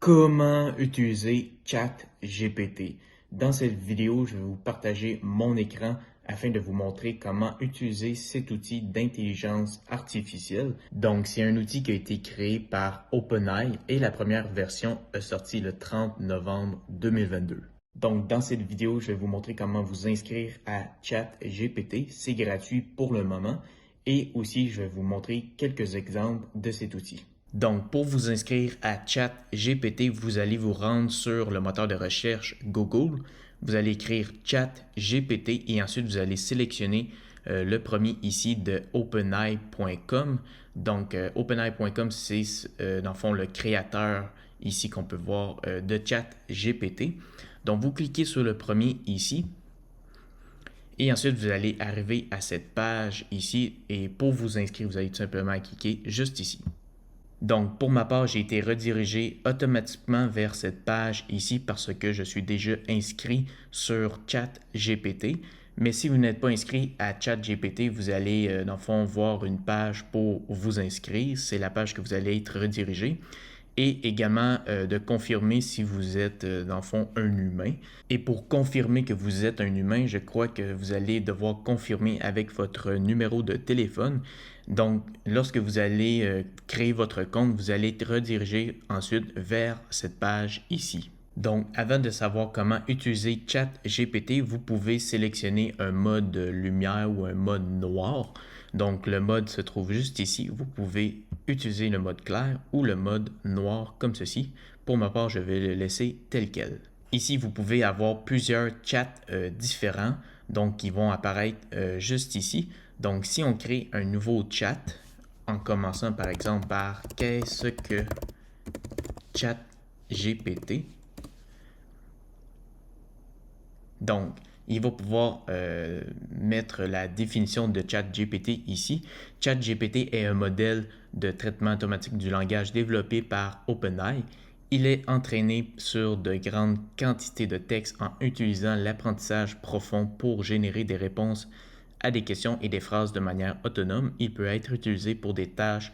Comment utiliser ChatGPT? Dans cette vidéo, je vais vous partager mon écran afin de vous montrer comment utiliser cet outil d'intelligence artificielle. Donc, c'est un outil qui a été créé par OpenAI et la première version est sortie le 30 novembre 2022. Donc, dans cette vidéo, je vais vous montrer comment vous inscrire à ChatGPT. C'est gratuit pour le moment et aussi je vais vous montrer quelques exemples de cet outil. Donc, pour vous inscrire à ChatGPT, vous allez vous rendre sur le moteur de recherche Google. Vous allez écrire ChatGPT et ensuite vous allez sélectionner le premier ici de OpenAI.com. Donc, OpenAI.com, c'est dans le fond le créateur ici qu'on peut voir de ChatGPT. Donc, vous cliquez sur le premier ici. Et ensuite, vous allez arriver à cette page ici. Et pour vous inscrire, vous allez tout simplement cliquer juste ici. Donc, pour ma part, j'ai été redirigé automatiquement vers cette page ici parce que je suis déjà inscrit sur ChatGPT. Mais si vous n'êtes pas inscrit à ChatGPT, vous allez, dans le fond, voir une page pour vous inscrire. C'est la page que vous allez être redirigé. Et également de confirmer si vous êtes, dans le fond, un humain. Et pour confirmer que vous êtes un humain, je crois que vous allez devoir confirmer avec votre numéro de téléphone. Donc, lorsque vous allez créer votre compte, vous allez être redirigé ensuite vers cette page ici. Donc, avant de savoir comment utiliser ChatGPT, vous pouvez sélectionner un mode lumière ou un mode noir. Donc, le mode se trouve juste ici. Vous pouvez utiliser le mode clair ou le mode noir comme ceci. Pour ma part, je vais le laisser tel quel. Ici, vous pouvez avoir plusieurs chats différents, donc qui vont apparaître juste ici. Donc, si on crée un nouveau chat, en commençant par exemple par qu'est-ce que ChatGPT, donc, il va pouvoir mettre la définition de ChatGPT ici. ChatGPT est un modèle de traitement automatique du langage développé par OpenAI. Il est entraîné sur de grandes quantités de texte en utilisant l'apprentissage profond pour générer des réponses à des questions et des phrases de manière autonome. Il peut être utilisé pour des tâches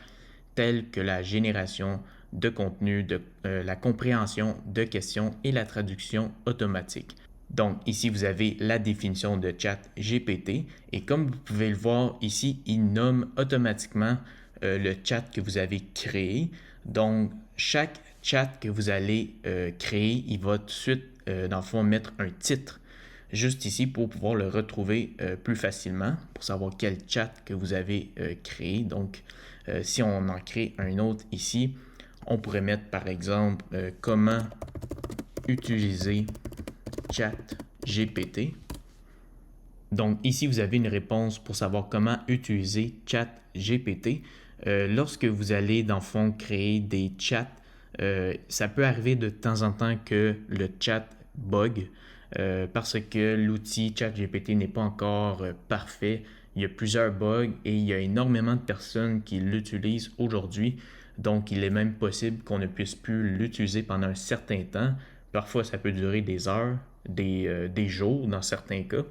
telles que la génération de contenu, la compréhension de questions et la traduction automatique. Donc ici, vous avez la définition de ChatGPT et comme vous pouvez le voir ici, il nomme automatiquement le chat que vous avez créé. Donc chaque chat que vous allez créer, il va tout de suite, dans le fond, mettre un titre juste ici pour pouvoir le retrouver plus facilement, pour savoir quel chat que vous avez créé. Donc si on en crée un autre ici, on pourrait mettre par exemple comment utiliser ChatGPT. Donc ici, vous avez une réponse pour savoir comment utiliser ChatGPT. Lorsque vous allez, dans le fond, créer des chats, ça peut arriver de temps en temps que le chat bug parce que l'outil ChatGPT n'est pas encore parfait. Il y a plusieurs bugs et il y a énormément de personnes qui l'utilisent aujourd'hui. Donc, il est même possible qu'on ne puisse plus l'utiliser pendant un certain temps. Parfois, ça peut durer des heures, des jours dans certains cas.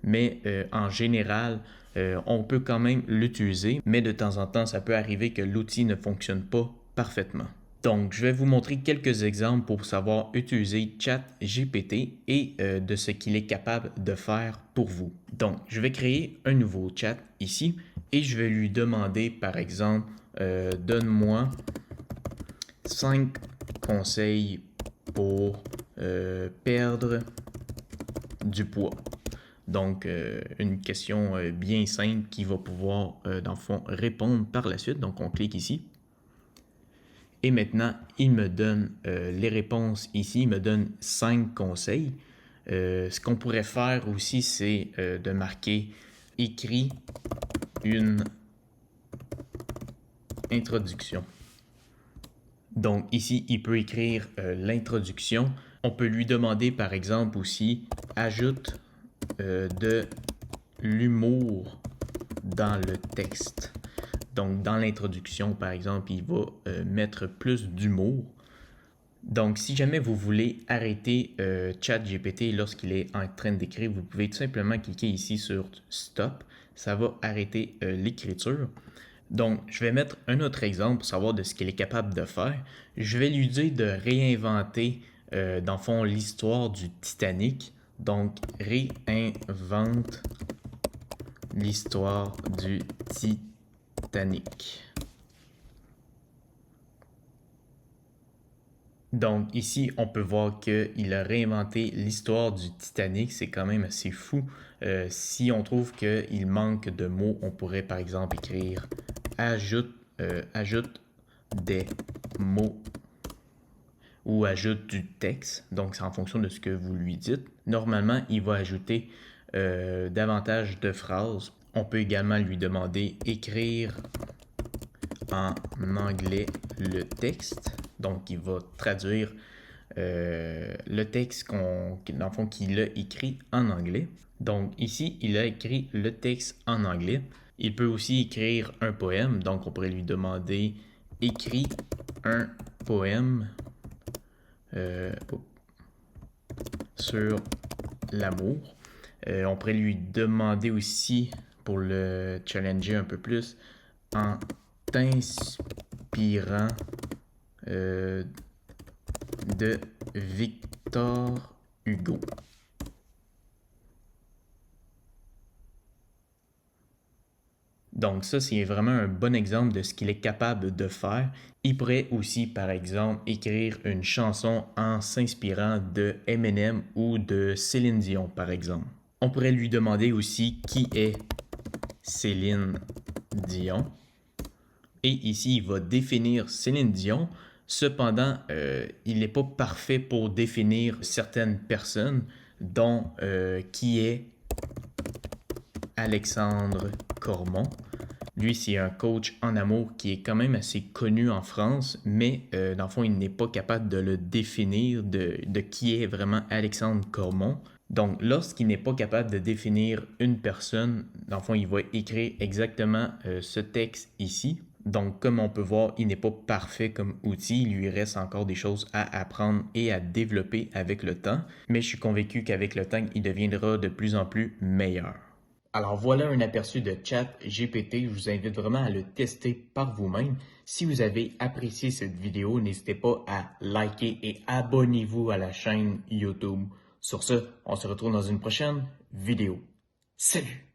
Mais en général, on peut quand même l'utiliser. Mais de temps en temps, ça peut arriver que l'outil ne fonctionne pas parfaitement. Donc, je vais vous montrer quelques exemples pour savoir utiliser ChatGPT et de ce qu'il est capable de faire pour vous. Donc, je vais créer un nouveau chat ici et je vais lui demander, par exemple, donne-moi 5 conseils pour perdre du poids. Donc, une question bien simple qui va pouvoir, dans le fond, répondre par la suite. Donc, on clique ici. Et maintenant, il me donne les réponses ici. Il me donne 5 conseils. Ce qu'on pourrait faire aussi, c'est de marquer « Écris une introduction ». Donc ici, il peut écrire l'introduction. On peut lui demander par exemple aussi « Ajoute de l'humour dans le texte ». Donc dans l'introduction, par exemple, il va mettre plus d'humour. Donc si jamais vous voulez arrêter ChatGPT lorsqu'il est en train d'écrire, vous pouvez tout simplement cliquer ici sur « Stop ». Ça va arrêter l'écriture. Donc, je vais mettre un autre exemple pour savoir de ce qu'il est capable de faire. Je vais lui dire de réinventer, dans le fond, l'histoire du Titanic. Donc, réinvente l'histoire du Titanic. Donc ici, on peut voir qu'il a réinventé l'histoire du Titanic. C'est quand même assez fou. Si on trouve qu'il manque de mots, on pourrait par exemple écrire ajoute des mots ou ajoute du texte. Donc c'est en fonction de ce que vous lui dites. Normalement, il va ajouter davantage de phrases. On peut également lui demander écrire en anglais le texte. Donc, il va traduire le texte dans le fond, qu'il a écrit en anglais. Donc, ici, il a écrit le texte en anglais. Il peut aussi écrire un poème. Donc, on pourrait lui demander écris un poème sur l'amour. On pourrait lui demander aussi, pour le challenger un peu plus, en t'inspirant de Victor Hugo. Donc ça, c'est vraiment un bon exemple de ce qu'il est capable de faire. Il pourrait aussi, par exemple, écrire une chanson en s'inspirant de Eminem ou de Céline Dion, par exemple. On pourrait lui demander aussi qui est Céline Dion. Et ici, il va définir Céline Dion. Cependant, il n'est pas parfait pour définir certaines personnes, dont qui est Alexandre Cormon. Lui, c'est un coach en amour qui est quand même assez connu en France, mais dans le fond, il n'est pas capable de le définir, de qui est vraiment Alexandre Cormon. Donc, lorsqu'il n'est pas capable de définir une personne, dans le fond, il va écrire exactement ce texte ici. Donc, comme on peut voir, il n'est pas parfait comme outil. Il lui reste encore des choses à apprendre et à développer avec le temps. Mais je suis convaincu qu'avec le temps, il deviendra de plus en plus meilleur. Alors voilà un aperçu de ChatGPT. Je vous invite vraiment à le tester par vous-même. Si vous avez apprécié cette vidéo, n'hésitez pas à liker et abonnez-vous à la chaîne YouTube. Sur ce, on se retrouve dans une prochaine vidéo. Salut!